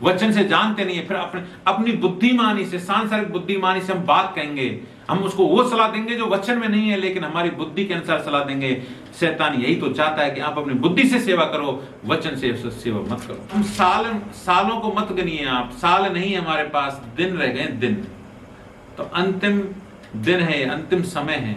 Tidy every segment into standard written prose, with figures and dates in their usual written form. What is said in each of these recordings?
वचन से जानते नहीं है, फिर अपनी बुद्धिमानी से, सांसारिक बुद्धिमानी से हम बात कहेंगे, हम उसको वो सलाह देंगे जो वचन में नहीं है, लेकिन हमारी बुद्धि के अनुसार सलाह देंगे। शैतान यही तो चाहता है कि आप अपनी बुद्धि से सेवा करो, वचन से सेवा मत करो। हम सालों को मत गिनिए, आप साल नहीं, हमारे पास दिन रह गए, दिन। तो अंतिम दिन है, अंतिम समय है,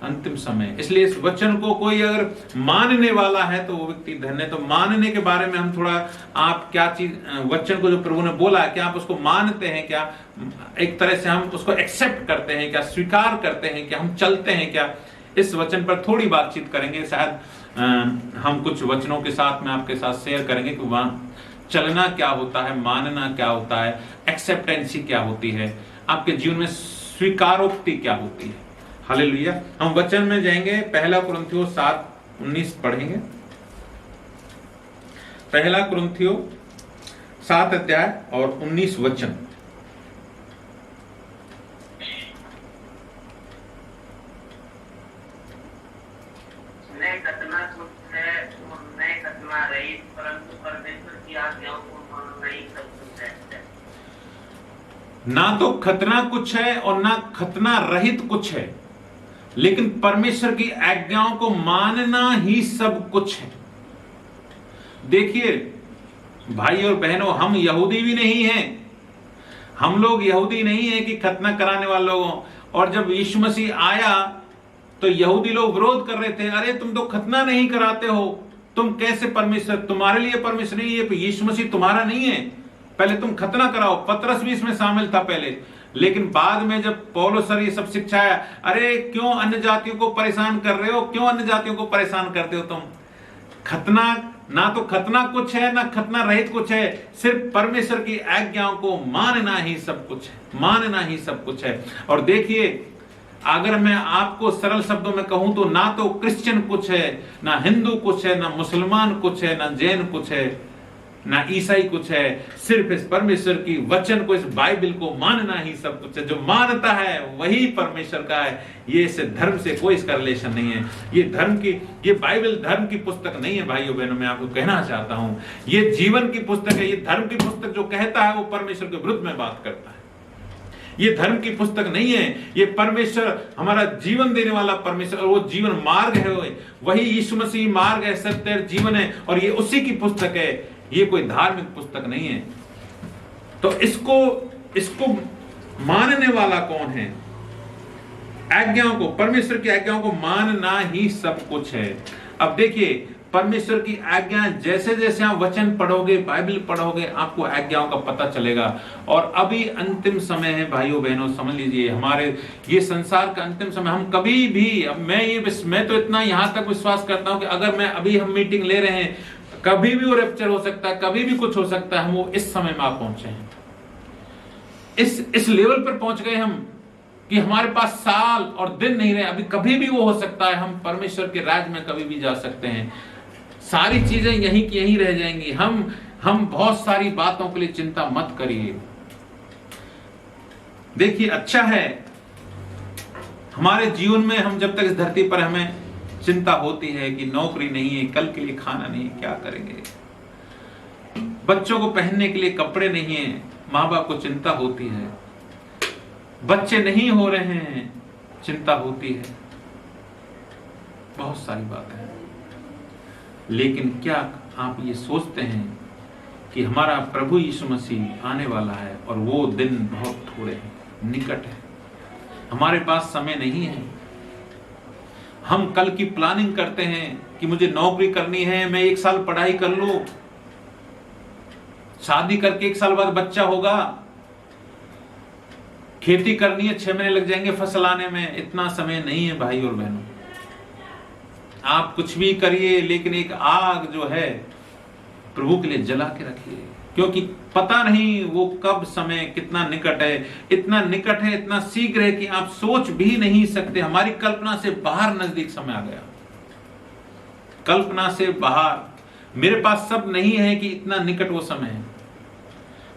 अंतिम समय। इसलिए इस वचन को कोई अगर मानने वाला है तो वो व्यक्ति धन्य है। तो मानने के बारे में हम थोड़ा, आप क्या चीज, वचन को जो प्रभु ने बोला है, क्या आप उसको मानते हैं? क्या एक तरह से हम उसको एक्सेप्ट करते हैं? क्या स्वीकार करते हैं? क्या हम चलते हैं? क्या इस वचन पर थोड़ी बातचीत करेंगे। शायद हम कुछ वचनों के साथ में आपके साथ शेयर करेंगे कि वहां चलना क्या होता है, मानना क्या होता है, एक्सेप्टेंसी क्या होती है, आपके जीवन में स्वीकारोक्ति क्या होती है। हालेलुया। हम वचन में जाएंगे, 1 कुरिन्थियों 7:19 पढ़ेंगे। 1 कुरिन्थियों 7 अध्याय और 19 वचन। न कतना कुछ है और न कतना रहित, परंतु परमेश्वर की आज्ञाओं को मानना ही सब कुछ है। ना तो खतना कुछ है और ना खतना रहित कुछ है, लेकिन परमेश्वर की आज्ञाओं को मानना ही सब कुछ है। देखिए भाई और बहनों, हम यहूदी भी नहीं हैं, हम लोग यहूदी नहीं है कि खतना कराने वाले लोगों। और जब यीशु मसीह आया तो यहूदी लोग विरोध कर रहे थे, अरे तुम तो खतना नहीं कराते हो, तुम कैसे परमेश्वर, तुम्हारे लिए परमेश्वर नहीं है, यीशु मसीह तुम्हारा नहीं है, पहले तुम खतना कराओ। पतरस भी इसमें शामिल था पहले, लेकिन बाद में जब पौलुस सर ये सब शिक्षाया, अरे क्यों अन्य जातियों को परेशान कर रहे हो, क्यों अन्य जातियों को परेशान करते हो तुम? खतना, ना तो खतना कुछ है ना खतना रहित कुछ है, सिर्फ परमेश्वर की आज्ञाओं को मानना ही सब कुछ है, मानना ही सब कुछ है। और देखिए, अगर मैं आपको सरल शब्दों में कहूं तो ना तो क्रिश्चियन कुछ है, ना हिंदू कुछ है, ना मुसलमान कुछ है, ना जैन कुछ है, ना ईसाई कुछ है, सिर्फ इस परमेश्वर की वचन को, इस बाइबल को मानना ही सब कुछ है। जो मानता है वही परमेश्वर का है। ये इससे धर्म से कोई इसका रिलेशन नहीं है। ये बाइबल धर्म की पुस्तक नहीं है भाइयों बहनों, मैं आपको कहना चाहता हूं, ये जीवन की पुस्तक है। ये धर्म की पुस्तक जो कहता है वो परमेश्वर के विरुद्ध में बात करता है। ये धर्म की पुस्तक नहीं है, ये परमेश्वर हमारा जीवन देने वाला परमेश्वर, वो जीवन मार्ग है, वही यीशु मसीह मार्ग है, सत्य है, जीवन है, और ये उसी की पुस्तक है। ये कोई धार्मिक पुस्तक नहीं है। तो इसको मानने वाला कौन है? आज्ञाओं को, परमेश्वर की आज्ञाओं को मानना ही सब कुछ है। अब देखिए, परमेश्वर की आज्ञा, जैसे जैसे आप वचन पढ़ोगे, बाइबल पढ़ोगे, आपको आज्ञाओं का पता चलेगा। और अभी अंतिम समय है भाइयों बहनों, समझ लीजिए, हमारे ये संसार का अंतिम समय। हम कभी भी, अब मैं तो इतना यहां तक विश्वास करता हूं कि अगर अभी हम मीटिंग ले रहे हैं, कभी भी वो रैप्चर हो सकता है, कभी भी कुछ हो सकता है। हम वो इस समय में आप पहुंचे हैं, इस लेवल पर पहुंच गए हम कि हमारे पास साल और दिन नहीं रहे। अभी कभी भी वो हो सकता है, हम परमेश्वर के राज में कभी भी जा सकते हैं। सारी चीजें यहीं की यहीं रह जाएंगी। हम बहुत सारी बातों के लिए चिंता मत करिए। देखिए, अच्छा है हमारे जीवन में, हम जब तक इस धरती पर हमें चिंता होती है कि नौकरी नहीं है, कल के लिए खाना नहीं है, क्या करेंगे, बच्चों को पहनने के लिए कपड़े नहीं है, माँ बाप को चिंता होती है, बच्चे नहीं हो रहे हैं, चिंता होती है, बहुत सारी बातें हैं। लेकिन क्या आप ये सोचते हैं कि हमारा प्रभु यीशु मसीह आने वाला है और वो दिन बहुत थोड़े हैं, निकट है, हमारे पास समय नहीं है। हम कल की प्लानिंग करते हैं कि मुझे नौकरी करनी है, मैं 1 साल पढ़ाई कर लूं, शादी करके 1 साल बाद बच्चा होगा, खेती करनी है, 6 महीने लग जाएंगे फसल आने में। इतना समय नहीं है भाई और बहनों। आप कुछ भी करिए, लेकिन एक आग जो है प्रभु के लिए जला के रखिए, क्योंकि पता नहीं वो कब समय कितना निकट है, इतना निकट है, इतना शीघ्र है कि आप सोच भी नहीं सकते। हमारी कल्पना से बाहर नजदीक समय आ गया, कल्पना से बाहर। मेरे पास शब्द नहीं है कि इतना निकट वो समय है।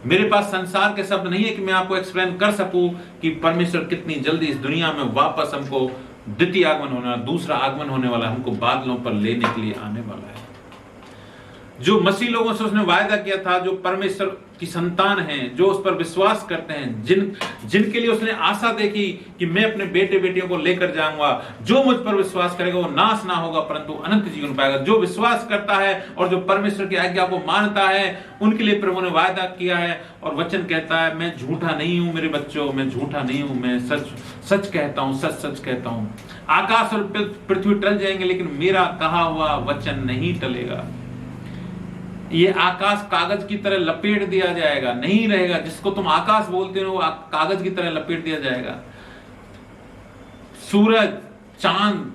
मेरे पास संसार के शब्द नहीं है कि मैं आपको एक्सप्लेन कर सकूं कि परमेश्वर कितनी जल्दी इस दुनिया में वापस हमको द्वितीय आगमन होने वाला, दूसरा आगमन होने वाला, हमको बादलों पर लेने के लिए आने वाला है। जो मसीह लोगों से उसने वायदा किया था, जो परमेश्वर की संतान हैं, जो उस पर विश्वास करते हैं, जिनके लिए उसने आशा देखी कि मैं अपने बेटे बेटियों को लेकर जाऊंगा, जो मुझ पर विश्वास करेगा वो नाश ना होगा परंतु अनंत जीवन पाएगा। जो विश्वास करता है और जो परमेश्वर की आज्ञा को मानता है, उनके लिए प्रभु ने वायदा किया है। और वचन कहता है, मैं झूठा नहीं हूं मेरे बच्चों, मैं झूठा नहीं हूं, मैं सच सच कहता हूं, सच सच कहता हूं। आकाश और पृथ्वी टल जाएंगे लेकिन मेरा कहा हुआ वचन नहीं टलेगा। ये आकाश कागज की तरह लपेट दिया जाएगा, नहीं रहेगा। जिसको तुम आकाश बोलते हो कागज की तरह लपेट दिया जाएगा। सूरज, चांद,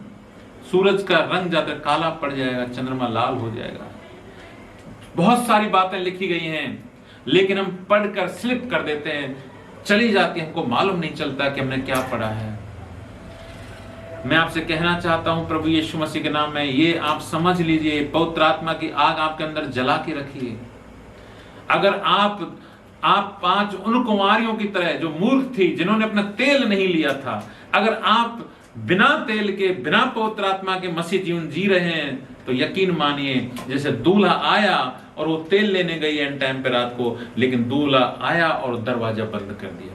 सूरज का रंग जाकर काला पड़ जाएगा, चंद्रमा लाल हो जाएगा। बहुत सारी बातें लिखी गई हैं लेकिन हम पढ़कर स्लिप कर देते हैं, चली जाती है, हमको मालूम नहीं चलता कि हमने क्या पढ़ा है। मैं आपसे कहना चाहता हूं प्रभु यीशु मसीह के नाम में, ये आप समझ लीजिए, पवित्र आत्मा की आग आपके अंदर जला के रखिए। अगर आप 5 उन कुंवारियों की तरह जो मूर्ख थी, जिन्होंने अपना तेल नहीं लिया था, अगर आप बिना तेल के, बिना पवित्र आत्मा के मसीह जीवन जी रहे हैं तो यकीन मानिए, जैसे दूल्हा आया और वो तेल लेने गई एंड टाइम पे रात को, लेकिन दूल्हा आया और दरवाजा बंद कर दिया।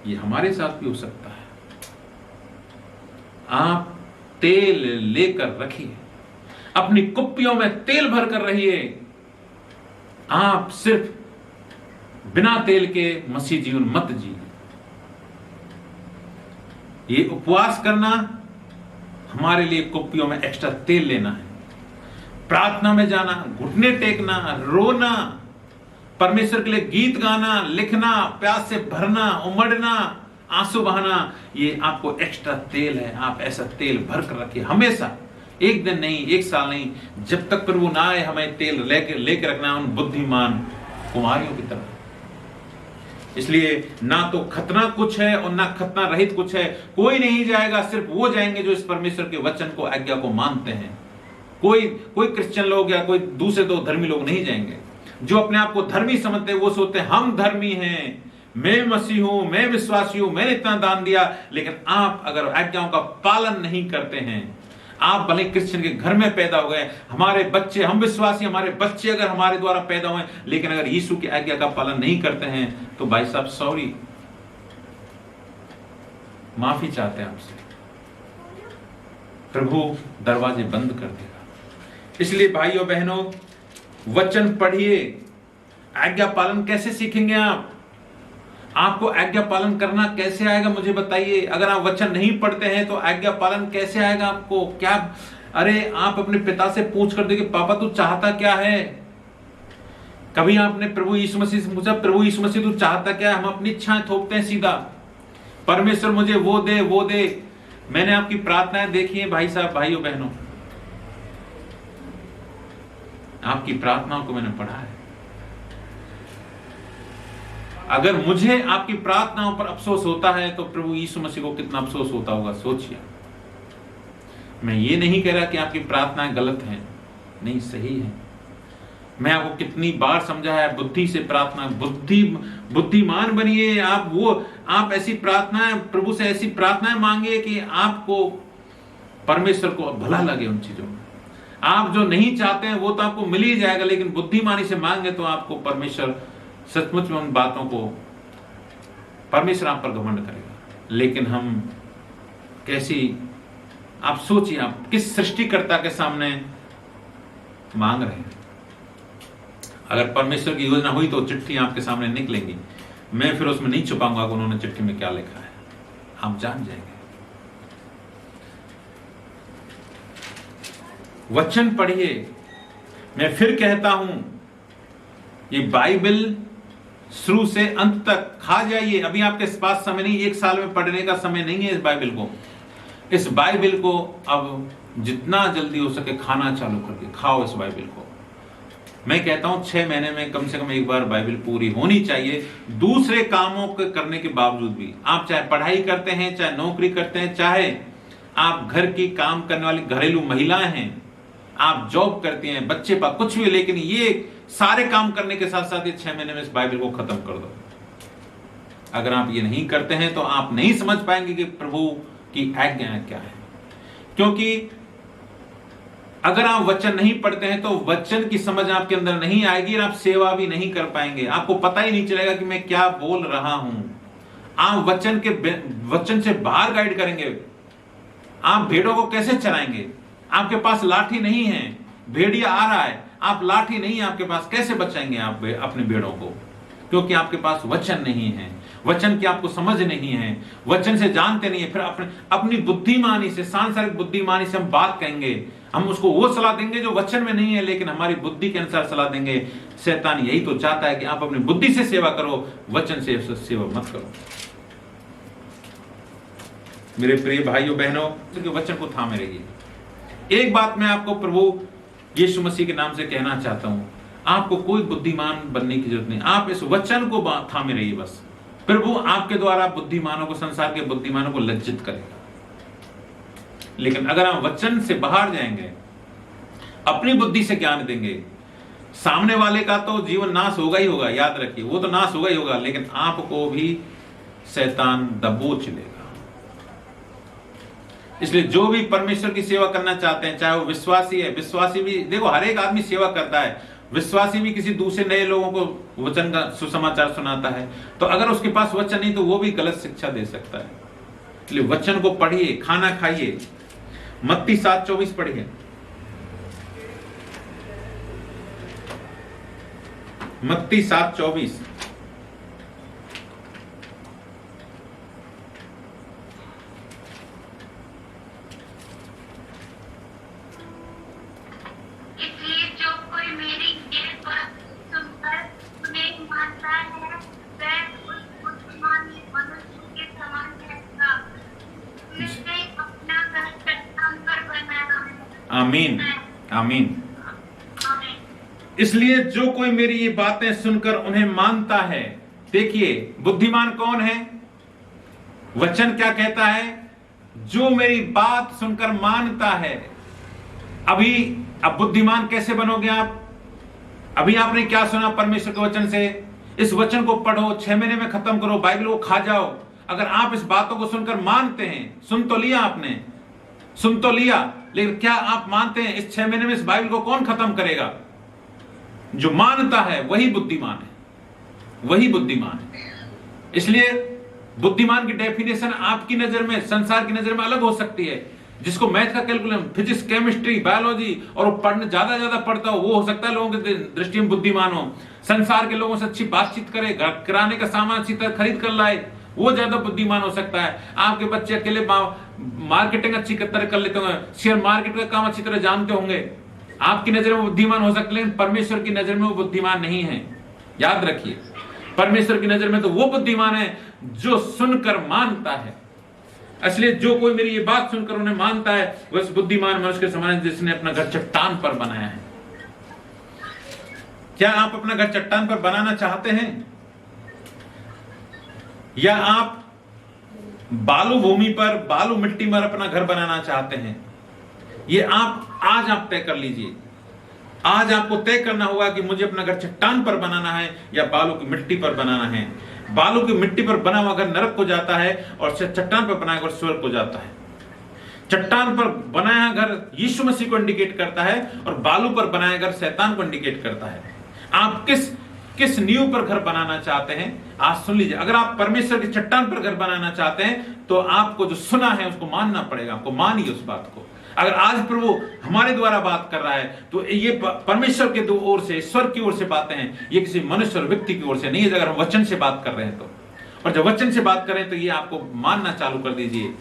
ये हमारे साथ भी हो सकता है। आप तेल लेकर रखिए, अपनी कुप्पियों में तेल भर कर रहिए। आप सिर्फ बिना तेल के मसीह जीवन मत जिए। ये उपवास करना हमारे लिए कुप्पियों में एक्स्ट्रा तेल लेना है। प्रार्थना में जाना, घुटने टेकना, रोना, परमेश्वर के लिए गीत गाना, लिखना, प्यास से भरना, उमड़ना, आंसू बहाना, ये आपको एक्स्ट्रा तेल है। आप ऐसा तेल भर कर रखिए हमेशा, एक दिन नहीं, एक साल नहीं, जब तक प्रभु ना आए हमें तेल लेके रखना उन बुद्धिमान कुमारियों की तरह। इसलिए ना तो खतना कुछ है और ना खतना रहित कुछ है। कोई नहीं जाएगा, सिर्फ वो जाएंगे जो इस परमेश्वर के वचन को, आज्ञा को मानते हैं। कोई क्रिश्चियन लोग या कोई दूसरे दो धर्मी लोग नहीं जाएंगे। जो अपने आप को धर्मी समझते हैं वो सोचते हैं हम धर्मी हैं, मैं मसीह हूं, मैं विश्वासी हूं, मैंने इतना दान दिया। लेकिन आप अगर आज्ञाओं का पालन नहीं करते हैं, आप भले क्रिश्चियन के घर में पैदा हो गए, हमारे बच्चे, हम विश्वासी, हमारे बच्चे अगर हमारे द्वारा पैदा हुए, लेकिन अगर यीशु की आज्ञा का पालन नहीं करते हैं तो भाई साहब सॉरी, माफी चाहते हैं आपसे, प्रभु दरवाजे बंद कर देगा। इसलिए भाइयों बहनों, वचन पढ़िए। आज्ञा पालन कैसे सीखेंगे आप? आपको आज्ञा पालन करना कैसे आएगा मुझे बताइए। अगर आप वचन नहीं पढ़ते हैं तो आज्ञा पालन कैसे आएगा आपको? क्या अरे आप अपने पिता से पूछ कर देखिए, पापा तू चाहता क्या है? कभी आपने प्रभु यीशु मसीह से पूछा, प्रभु यीशु मसीह तू चाहता क्या है? हम अपनी इच्छाएं थोपते हैं सीधा, परमेश्वर मुझे वो दे वो दे। मैंने आपकी प्रार्थनाएं देखी है भाई साहब, भाइयों बहनों, आपकी प्रार्थनाओं को मैंने पढ़ा है। अगर मुझे आपकी प्रार्थनाओं पर अफसोस होता है तो प्रभु यीशु मसीह को कितना अफसोस होता होगा, सोचिए। मैं ये नहीं कह रहा कि आपकी प्रार्थनाएं गलत हैं, नहीं, सही है। मैं आपको कितनी बार समझा है, बुद्धि से प्रार्थना, बुद्धिमान बनिए। आप ऐसी प्रार्थनाएं, प्रभु से ऐसी प्रार्थनाएं मांगिए कि आपको, परमेश्वर को भला लगे उन चीजों में। आप जो नहीं चाहते हैं वो तो आपको मिल ही जाएगा, लेकिन बुद्धिमानी से मांगे तो आपको परमेश्वर सचमुच में उन बातों को, परमेश्वर आप पर घमंड करेगा। लेकिन हम कैसी, आप सोचिए, आप किस सृष्टिकर्ता के सामने मांग रहे हैं। अगर परमेश्वर की योजना हुई तो चिट्ठी आपके सामने निकलेंगी। मैं फिर उसमें नहीं छुपाऊंगा कि उन्होंने चिट्ठी में क्या लिखा है, आप जान जाएंगे। वचन पढ़िए। मैं फिर कहता हूं, ये बाइबल शुरू से अंत तक खा जाइए। अभी आपके पास समय नहीं, 1 साल में पढ़ने का समय नहीं है इस बाइबल को। इस बाइबल को अब जितना जल्दी हो सके खाना चालू करके खाओ इस बाइबल को। मैं कहता हूं 6 महीने में कम से कम एक बार बाइबल पूरी होनी चाहिए, दूसरे कामों के करने के बावजूद भी। आप चाहे पढ़ाई करते हैं, चाहे नौकरी करते हैं, चाहे आप घर की काम करने वाली घरेलू महिलाएं हैं, आप जॉब करती हैं, बच्चे पा कुछ भी, लेकिन ये सारे काम करने के साथ साथ ये 6 महीने में इस बाइबल को खत्म कर दो। अगर आप ये नहीं करते हैं तो आप नहीं समझ पाएंगे कि प्रभु की आज्ञा क्या है। क्योंकि अगर आप वचन नहीं पढ़ते हैं तो वचन की समझ आपके अंदर नहीं आएगी और आप सेवा भी नहीं कर पाएंगे। आपको पता ही नहीं चलेगा कि मैं क्या बोल रहा हूं। आप वचन से बाहर गाइड करेंगे। आप भेड़ों को कैसे चराएंगे? आपके पास लाठी नहीं है, भेड़िया आ रहा है, आप लाठी नहीं है आपके पास, कैसे बचाएंगे आप अपने भेड़ों को? क्योंकि आपके पास वचन नहीं है, वचन की आपको समझ नहीं है, वचन से जानते नहीं है। फिर अपनी बुद्धिमानी से, सांसारिक बुद्धिमानी से हम बात कहेंगे, हम उसको वो सलाह देंगे जो वचन में नहीं है, लेकिन हमारी बुद्धि के अनुसार सलाह देंगे। शैतान यही तो चाहता है कि आप अपनी बुद्धि से सेवा करो, वचन से सेवा मत करो। मेरे प्रिय भाइयों बहनों, वचन को थामे रहिए। एक बात मैं आपको प्रभु यीशु मसीह के नाम से कहना चाहता हूं, आपको कोई बुद्धिमान बनने की जरूरत नहीं, आप इस वचन को थामे रहिए बस। प्रभु आपके द्वारा बुद्धिमानों को, संसार के बुद्धिमानों को लज्जित करेगा। लेकिन अगर आप वचन से बाहर जाएंगे, अपनी बुद्धि से ज्ञान देंगे, सामने वाले का तो जीवन नाश होगा ही होगा, याद रखिए, वो तो नाश होगा ही होगा, लेकिन आपको भी शैतान दबोच लेगा। इसलिए जो भी परमेश्वर की सेवा करना चाहते हैं, चाहे वो विश्वासी है, विश्वासी भी, देखो हर एक आदमी सेवा करता है, विश्वासी भी किसी दूसरे नए लोगों को वचन का सुसमाचार सुनाता है। तो अगर उसके पास वचन नहीं तो वो भी गलत शिक्षा दे सकता है। इसलिए वचन को पढ़िए, खाना खाइए। मत्ती 7:24 पढ़िए। मत्ती 7:24। आमीन, आमीन। इसलिए जो कोई मेरी ये बातें सुनकर उन्हें मानता है, देखिए बुद्धिमान कौन है? वचन क्या कहता है? जो मेरी बात सुनकर मानता है। अब बुद्धिमान कैसे बनोगे आप? अभी आपने क्या सुना परमेश्वर के वचन से? इस वचन को पढ़ो, 6 महीने में खत्म करो, बाइबल को खा जाओ। अगर आप इस बातों को सुनकर मानते हैं, सुन तो लिया आपने, सुन तो लिया, लेकिन क्या आप मानते हैं? इस 6 महीने में इस बाइबल को कौन खत्म करेगा? जो मानता है वही बुद्धिमान है, वही बुद्धिमान है। इसलिए बुद्धिमान की डेफिनेशन आपकी नजर में, संसार की नजर में अलग हो सकती है। जिसको मैथ का कैलकुलम, फिजिक्स, केमिस्ट्री, बायोलॉजी और वो ज्यादा पढ़ता हो, वो हो सकता है लोगों की दृष्टि में बुद्धिमान हो। संसार के लोगों से अच्छी बातचीत करे, किराने का सामान अच्छी तरह खरीद कर लाए, वो ज्यादा बुद्धिमान हो सकता है। आपके बच्चे अकेले मार्केटिंग अच्छी तरह कर लेते होंगे, शेयर मार्केट का काम अच्छी तरह जानते होंगे, आपकी नजर में बुद्धिमान हो सकते, लेकिन परमेश्वर की नजर में वो बुद्धिमान नहीं है। याद रखिए, परमेश्वर की नजर में तो वो बुद्धिमान है जो सुनकर मानता है। इसलिए जो कोई मेरी ये बात सुनकर उन्हें मानता है, वह उस बुद्धिमान मनुष्य के समान है जिसने अपना घर चट्टान पर बनाया है। क्या आप अपना घर चट्टान पर बनाना चाहते हैं, या आप बालू भूमि पर, बालू मिट्टी पर अपना घर बनाना चाहते हैं? ये आज आप तय कर लीजिए। आज आपको तय करना होगा कि मुझे अपना घर चट्टान पर बनाना है या बालू की मिट्टी पर बनाना है। बालू की मिट्टी पर बना हुआ घर नरक को जाता है और चट्टान पर बनाया घर स्वर्ग को जाता है। चट्टान पर बनाया घर यीशु मसीह को इंडिकेट करता है और बालू पर बनाया घर शैतान को इंडिकेट करता है। आप किस नींव पर घर बनाना चाहते हैं? आज सुन लीजिए, अगर आप परमेश्वर की चट्टान पर घर बनाना चाहते हैं तो आपको जो सुना है उसको मानना पड़ेगा। आपको मानिए उस बात को। अगर आज प्रभु हमारे द्वारा बात कर रहा है तो ये परमेश्वर के ओर से, ईश्वर की ओर से बातें हैं, ये किसी मनुष्य और व्यक्ति की ओर से नहीं है। अगर हम वचन से बात कर रहे हैं तो, और जब वचन से बात करें तो ये आपको मानना चालू कर दीजिए।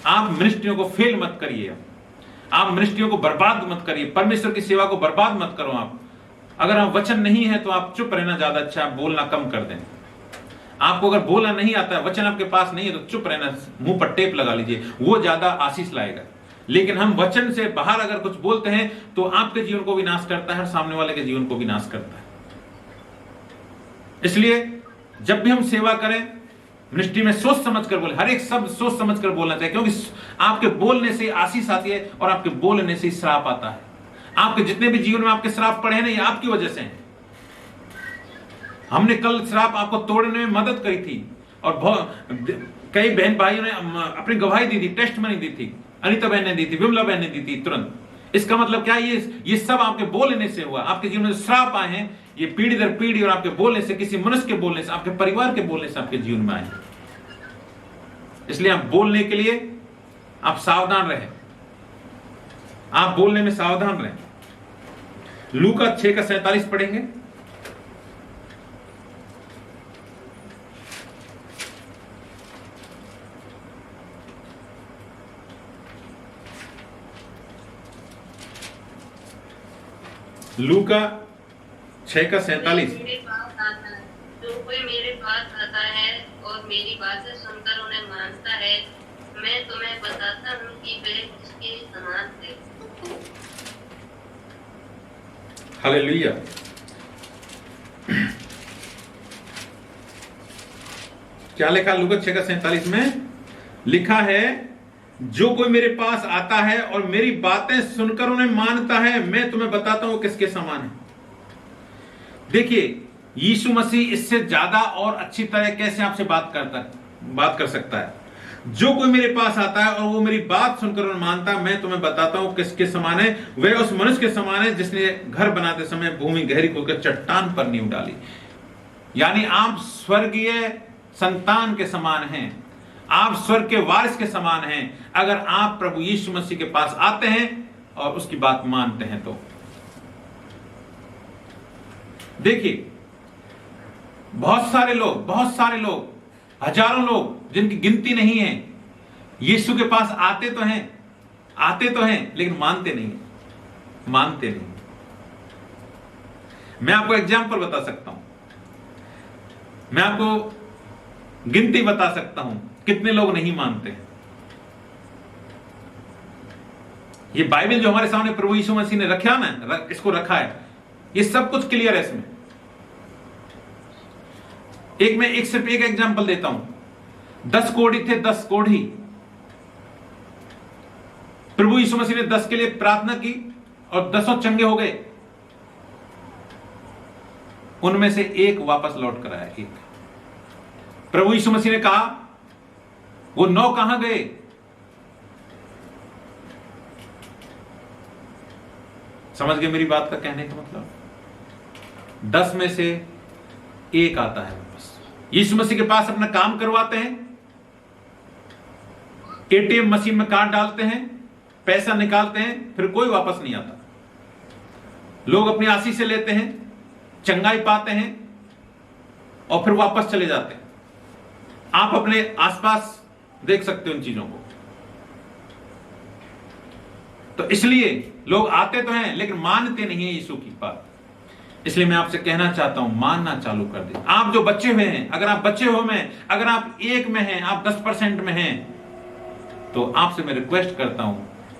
आप मिनिस्ट्रियों को फेल मत करिए, आप मिनिस्ट्रियों को बर्बाद मत करिए, परमेश्वर की सेवा को बर्बाद मत करो। आप अगर आप वचन नहीं है तो आप चुप रहना ज्यादा अच्छा, आप बोलना कम कर दें। आपको अगर बोलना नहीं आता है, वचन आपके पास नहीं है, तो चुप रहना, मुंह पर टेप लगा लीजिए, वो ज्यादा आशीष लाएगा। लेकिन हम वचन से बाहर अगर कुछ बोलते हैं तो आपके जीवन को भी नाश करता है और सामने वाले के जीवन को भी नाश करता है। इसलिए जब भी हम सेवा करें, मिनिस्ट्री में सोच समझ कर बोले, हर एक शब्द सोच समझ कर बोलना चाहिए, क्योंकि आपके बोलने से आशीष आती है और आपके बोलने से श्राप आता है। आपके जितने भी जीवन में आपके श्राप पड़े हैं ना, ये आपकी वजह से हैं। हमने कल श्राप आपको तोड़ने में मदद करी थी और कई बहन भाइयों ने अपनी गवाही दी थी, टेस्ट मनी दी थी, अनीता बहन ने दी थी, विमला बहन ने दी थी तुरंत। इसका मतलब क्या है? ये सब आपके बोलने से हुआ। आपके जीवन में श्राप आए हैं, ये पीढ़ी दर पीढ़ी और आपके बोलने से, किसी मनुष्य के बोलने से, आपके परिवार के बोलने से आपके जीवन में आए हैं। इसलिए आप बोलने के लिए आप सावधान रहें, आप बोलने में सावधान रहें। लूका 6:47 पढ़ेंगे। लूका 6:47। जो कोई मेरे पास आता है और मेरी बातें सुनकर उन्हें मानता है, मैं तुम्हें बताता हूँ कि वे किसके समान थे। हालेलुया। क्या लिखा लूका 6:47 में? लिखा है, जो कोई मेरे पास आता है और मेरी बातें सुनकर उन्हें मानता है, मैं तुम्हें बताता हूं किसके समान है। देखिए, यीशु मसीह इससे ज्यादा और अच्छी तरह कैसे आपसे बात कर सकता है। जो कोई मेरे पास आता है और वो मेरी बात सुनकर उन्हें मानता है, मैं तुम्हें बताता हूं किसके समान है। वह उस मनुष्य के समान है जिसने घर बनाते समय भूमि गहरी खोदकर चट्टान पर नींव डाली। यानी आप स्वर्गीय संतान के समान हैं, आप स्वर्ग के वारिस के समान हैं, अगर आप प्रभु यीशु मसीह के पास आते हैं और उसकी बात मानते हैं तो। देखिए, बहुत सारे लोग, हजारों लोग जिनकी गिनती नहीं है, यीशु के पास आते तो हैं लेकिन मानते नहीं। मैं आपको एग्जाम्पल बता सकता हूं, मैं आपको गिनती बता सकता हूं कितने लोग नहीं मानते हैं। ये बाइबल जो हमारे सामने प्रभु यीशु मसीह ने रखा ना, इसको रखा है, ये सब कुछ क्लियर है इसमें। मैं सिर्फ एक एग्जांपल देता हूं। 10 कोढ़ी थे, 10 कोढ़ी। प्रभु यीशु मसीह ने 10 के लिए प्रार्थना की और 10 चंगे हो गए। उनमें से एक वापस लौट कर आया, एक। प्रभु यीशु मसीह ने कहा, वो 9 कहां गए? समझ गए मेरी बात का कहने का मतलब? 10 में से एक आता है वापस। यीशु मसीह के पास अपना काम करवाते हैं, एटीएम मशीन में कार्ड डालते हैं, पैसा निकालते हैं, फिर कोई वापस नहीं आता। लोग अपनी आशीष से लेते हैं, चंगाई पाते हैं और फिर वापस चले जाते हैं। आप अपने आसपास देख सकते हो उन चीजों को। तो इसलिए लोग आते तो हैं लेकिन मानते नहीं है यीशु की बात। इसलिए मैं आपसे कहना चाहता हूं, मानना चालू कर दें। आप जो बच्चे हुए हैं, अगर आप बच्चे हो में, अगर आप 1 में हैं, आप 10% में हैं, तो आपसे मैं रिक्वेस्ट करता हूं,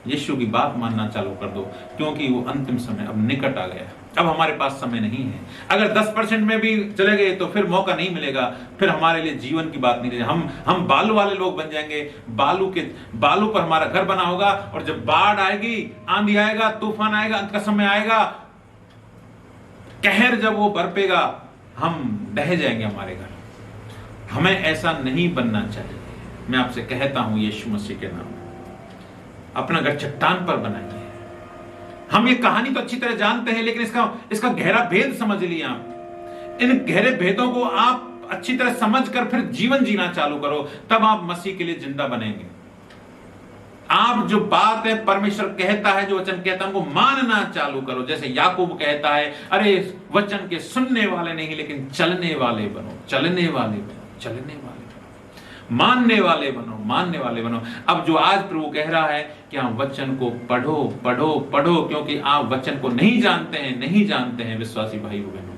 यीशु की बात मानना चालू कर दो, क्योंकि वो अंतिम समय अब निकट आ गया है। अब हमारे पास समय नहीं है। अगर 10% में भी चले गए तो फिर मौका नहीं मिलेगा, फिर हमारे लिए जीवन की बात नहीं रहेगी। हम बालू वाले लोग बन जाएंगे। बालू पर हमारा घर बना होगा, और जब बाढ़ आएगी, आंधी आएगा, तूफान आएगा, अंत का समय आएगा, कहर जब वो बरपेगा, हम ढह जाएंगे हमारे घर। हमें ऐसा नहीं बनना चाहिए। मैं आपसे कहता हूं यीशु मसीह के नाम, अपना घर चट्टान पर बनाइए। हम ये कहानी तो अच्छी तरह जानते हैं, लेकिन इसका गहरा भेद समझ लिया आप। इन गहरे भेदों को आप अच्छी तरह समझकर फिर जीवन जीना चालू करो, तब आप मसीह के लिए जिंदा बनेंगे। आप जो बात है परमेश्वर कहता है, जो वचन कहता है, उनको मानना चालू करो। जैसे याकूब कहता है, अरे वचन के सुनने वाले नहीं लेकिन चलने वाले बनो, चलने वाले बनो, चलने वाले बनो, मानने वाले बनो, मानने वाले बनो। अब जो आज प्रभु कह रहा है कि आप वचन को पढ़ो, पढ़ो, पढ़ो, क्योंकि आप वचन को नहीं जानते हैं विश्वासी भाई बहनों।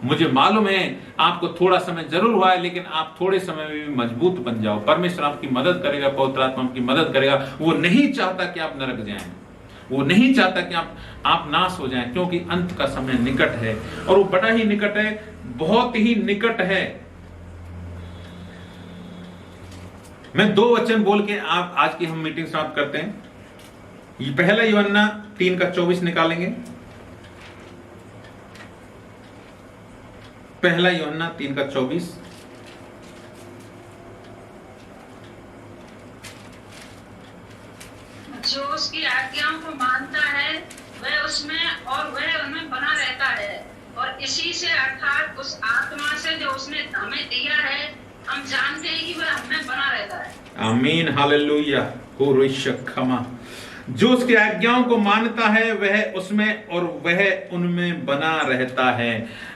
मुझे मालूम है आपको थोड़ा समय जरूर हुआ है, लेकिन आप थोड़े समय में भी मजबूत बन जाओ। परमेश्वर आपकी मदद करेगा, पवित्र आत्मा आपकी मदद करेगा। वो नहीं चाहता कि आप नरक जाएं, वो नहीं चाहता कि आप नाश हो जाएं, क्योंकि अंत का समय निकट है, और वो बड़ा ही निकट है, बहुत ही निकट है। मैं 2 वचन बोल के आप आज की हम मीटिंग समाप्त करते हैं। ये पहला यूहन्ना 3:24 निकालेंगे। पहला यूहन्ना 3:24। जो उसकी आज्ञाओं को मान से अर्थात उस आत्मा से जो उसने हमें दिया है, हम जानते हैं कि वह हमें बना रहता है। आमीन, हालेलुया। क्षमा जो उसकी आज्ञाओं को मानता है वह उसमें और वह उनमें बना रहता है।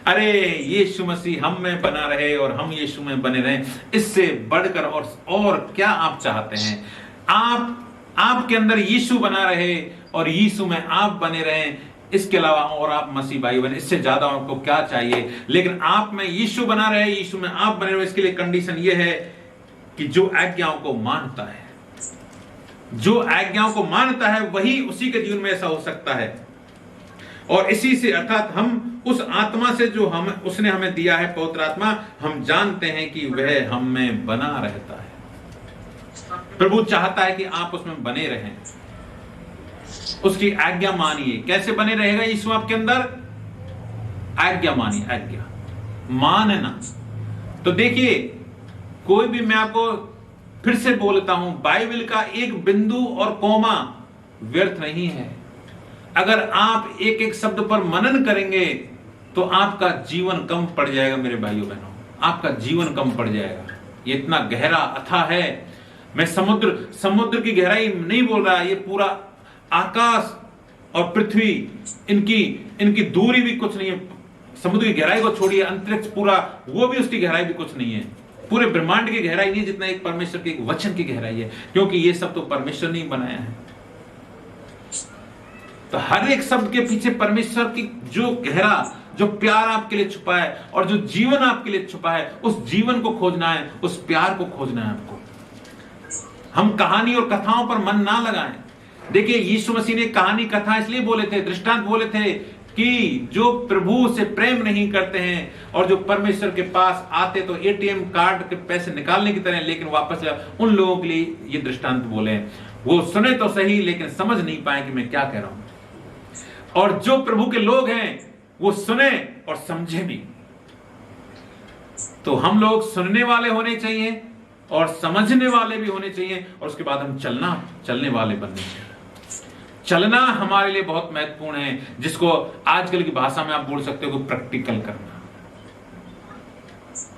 अरे यीशु मसीह हम में बना रहे और हम यीशु में बने रहें, इससे बढ़कर और क्या आप चाहते हैं? आपके अंदर यीशु बना रहे और यीशु में आप बने रहें, इसके अलावा और आप मसीह भाई बने, इससे ज्यादा आपको क्या चाहिए? लेकिन आप में यीशु बना रहे, यीशु में आप बने रहे, इसके लिए कंडीशन यह है कि जो आज्ञाओं को मानता है, जो आज्ञाओं को मानता है वही उसी के जीवन में ऐसा हो सकता है। और इसी से अर्थात हम उस आत्मा से जो उसने हमें दिया है, पवित्र आत्मा, हम जानते हैं कि वह हम में बना रहता है। प्रभु चाहता है कि आप उसमें बने रहें, उसकी आज्ञा मानिए। कैसे बने रहेगा यीशु आपके अंदर? आज्ञा मानिए, आज्ञा मानना। तो देखिए, कोई भी, मैं आपको फिर से बोलता हूं, बाइबल का एक बिंदु और कोमा व्यर्थ नहीं है। अगर आप एक एक शब्द पर मनन करेंगे तो आपका जीवन कम पड़ जाएगा। मेरे भाइयों बहनों, आपका जीवन कम पड़ जाएगा। ये इतना गहरा अथाह है। मैं समुद्र की गहराई नहीं बोल रहा, ये पूरा आकाश और पृथ्वी, इनकी दूरी भी कुछ नहीं है। समुद्र की गहराई को छोड़िए, अंतरिक्ष पूरा, वो भी उसकी गहराई भी कुछ नहीं है। पूरे ब्रह्मांड की गहराई नहीं जितना एक परमेश्वर के एक वचन की गहराई है, क्योंकि ये सब तो परमेश्वर ने बनाया है। तो हर एक शब्द के पीछे परमेश्वर की जो गहरा, जो प्यार आपके लिए छुपा है और जो जीवन आपके लिए छुपा है, उस जीवन को खोजना है, उस प्यार को खोजना है आपको। हम कहानी और कथाओं पर मन ना लगाएं। देखिए, यीशु मसीह ने कहानी कथा इसलिए बोले थे, दृष्टांत बोले थे कि जो प्रभु से प्रेम नहीं करते हैं और जो परमेश्वर के पास आते तो एटीएम कार्ड के पैसे निकालने की तरह लेकिन वापस, उन लोगों के लिए ये दृष्टांत बोले हैं। वो सुने तो सही लेकिन समझ नहीं पाए कि मैं क्या कह रहा हूं। और जो प्रभु के लोग हैं वो सुने और समझे भी। तो हम लोग सुनने वाले होने चाहिए और समझने वाले भी होने चाहिए, और उसके बाद हम चलने वाले बनने चाहिए। चलना हमारे लिए बहुत महत्वपूर्ण है, जिसको आजकल की भाषा में आप बोल सकते हो कि प्रैक्टिकल करना।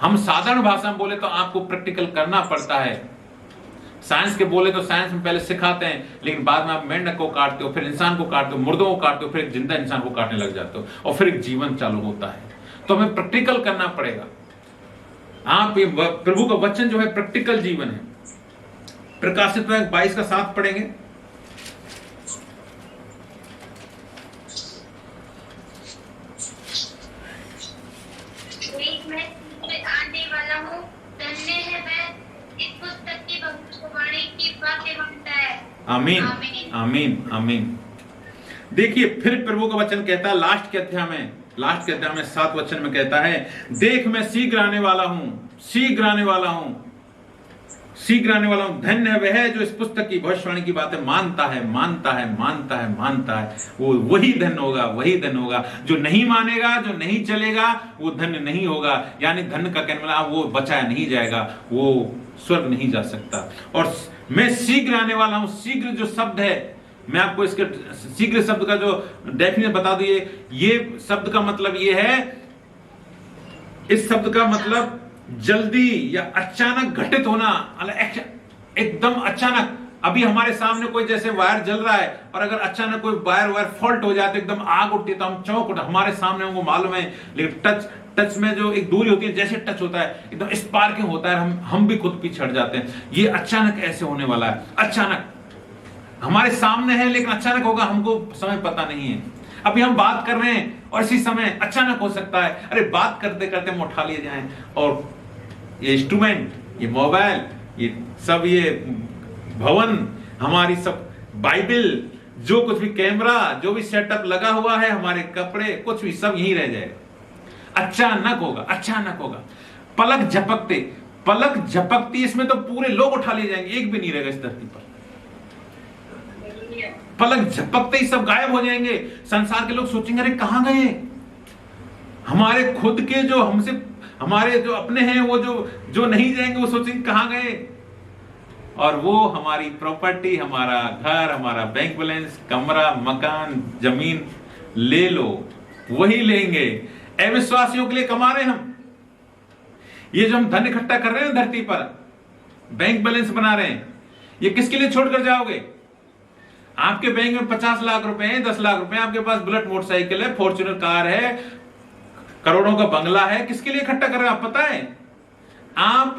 हम साधारण भाषा में बोले तो आपको प्रैक्टिकल करना पड़ता है। साइंस के बोले तो साइंस में पहले सिखाते हैं, लेकिन बाद में आप मेंढक को काटते हो, फिर इंसान को काटते हो, मुर्दों को काटते हो, फिर एक जिंदा इंसान को काटने लग जाते हो, और फिर एक जीवन चालू होता है। तो हमें प्रैक्टिकल करना पड़ेगा। आप ये प्रभु का वचन जो है प्रैक्टिकल जीवन है। प्रकाशित 22 का 7 पढ़ेंगे। आने वाला हूँ, धन्य है वह इस पुस्तक की भविष्यवाणी की बातें मानता है। आमीन, आमीन, आमीन। देखिए, फिर प्रभु का वचन कहता है लास्ट के अध्याय में 7 वचन में कहता है, देख मैं शीघ्र आने वाला हूं, शीघ्र आने वाला हूं, शीघ्र आने वाला हूं। धन्य है वह जो इस पुस्तक की भविष्यवाणी की बातें मानता है, मानता है, मानता है, मानता है। वो वही धन्य होगा, वही धन्य होगा। जो नहीं मानेगा, जो नहीं चलेगा, वो धन्य नहीं होगा। यानी धन्य का कहने वाला वो बचाया नहीं जाएगा, वो स्वर्ग नहीं जा सकता। और मैं शीघ्र आने वाला हूं। शीघ्र जो शब्द है, मैं आपको इसके शीघ्र शब्द का जो डेफिनेशन बता दूं, ये शब्द का मतलब ये है, इस शब्द का मतलब जल्दी या अचानक घटित होना, एकदम अचानक। अभी हमारे सामने कोई जैसे वायर जल रहा है और अगर अचानक कोई वायर फॉल्ट हो जाए तो एकदम आग उठती है, तो हम चौंक उठे। हमारे सामने हमको मालूम है, लेकिन टच में जो एक दूरी होती है, जैसे टच होता है एकदम स्पार्किंग होता है, हम भी खुद पीछे हट जाते हैं। ये अचानक ऐसे होने वाला है। अचानक हमारे सामने है लेकिन अचानक होगा, हमको समय पता नहीं है। अभी हम बात कर रहे हैं और इसी समय अचानक हो सकता है, अरे बात करते करते हम उठा लिए जाएं और ये इंस्ट्रूमेंट, ये मोबाइल, ये सब, ये भवन, हमारी सब बाइबल, जो कुछ भी कैमरा, जो भी सेटअप लगा हुआ है, हमारे कपड़े, कुछ भी सब यहीं रह जाएगा। अचानक होगा, अचानक होगा। पलक झपकती इसमें तो पूरे लोग उठा लिए जाएंगे, एक भी नहीं रहेगा इस धरती पर। पलक झपकते ही सब गायब हो जाएंगे। संसार के लोग सोचेंगे अरे कहां गए? हमारे खुद के जो हमसे, हमारे जो अपने हैं, वो जो नहीं जाएंगे, वो सोचेंगे कहां गए। और वो हमारी प्रॉपर्टी, हमारा घर, हमारा बैंक बैलेंस, कमरा, मकान, जमीन ले लो, वही लेंगे। अविश्वासियों के लिए कमा रहे हैं हम। ये जो हम धन इकट्ठा कर रहे हैं धरती पर, बैंक बैलेंस बना रहे हैं, ये किसके लिए छोड़कर जाओगे? आपके बैंक में 50 लाख रुपए हैं, 10 लाख रुपए, आपके पास बुलेट मोटरसाइकिल है, फॉर्च्यूनर कार है, करोड़ों का बंगला है, किसके लिए इकट्ठा कर रहे हैं आप पता है? आप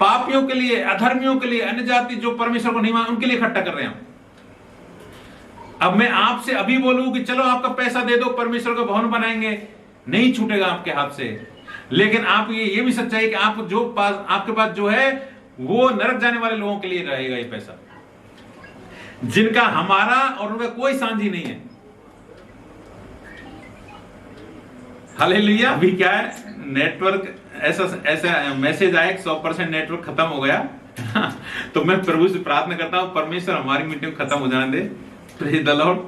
पापियों के लिए, अधर्मियों के लिए, अन्य जाति जो परमेश्वर को नहीं मान उनके लिए इकट्ठा कर रहे हैं। अब मैं आपसे अभी बोलूं कि चलो आपका पैसा दे दो, परमेश्वर का भवन बनाएंगे, नहीं छूटेगा आपके हाथ से। लेकिन आप ये भी सच्चाई है कि आप जो आपके पास जो है वो नरक जाने वाले लोगों के लिए रहेगा ये पैसा, जिनका हमारा और उनका कोई साझी नहीं है। हालेलुया। अभी क्या है, नेटवर्क ऐसा मैसेज आया 100% नेटवर्क खत्म हो गया। तो मैं प्रभु से प्रार्थना करता हूं परमेश्वर हमारी मीटिंग खत्म हो जाने दे। Praise the Lord.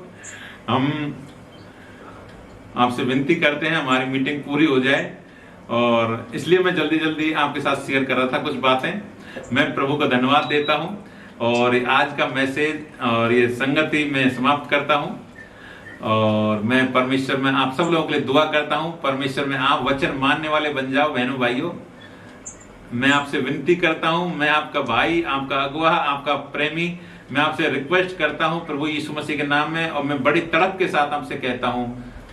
हम आपसे विनती करते हैं हमारी मीटिंग पूरी हो जाए, और इसलिए मैं जल्दी जल्दी आपके साथ शेयर कर रहा था कुछ बातें। मैं प्रभु का धन्यवाद देता हूं और आज का मैसेज और ये संगति मैं समाप्त करता हूं। और मैं परमेश्वर में आप सब लोगों के लिए दुआ करता हूं, परमेश्वर में आप वचन मानने वाले बन जाओ बहनों भाइयों। मैं आपसे विनती करता हूं, मैं आपका भाई, आपका अगुआ, आपका प्रेमी, मैं आपसे रिक्वेस्ट करता हूं प्रभु यीशु मसीह के नाम में, और मैं बड़ी तड़प के साथ आपसे कहता हूं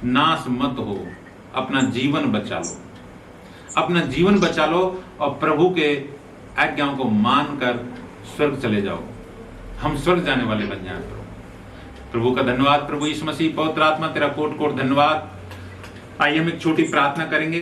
नाश मत हो, अपना जीवन बचा लो, अपना जीवन बचा लो और प्रभु के आज्ञाओं को मानकर स्वर्ग चले जाओ। हम स्वर्ग जाने वाले बन जाए। प्रभु का धन्यवाद। प्रभु यीशु मसीह पवित्र आत्मा तेरा कोट कोट धन्यवाद। आइए हम एक छोटी प्रार्थना करेंगे।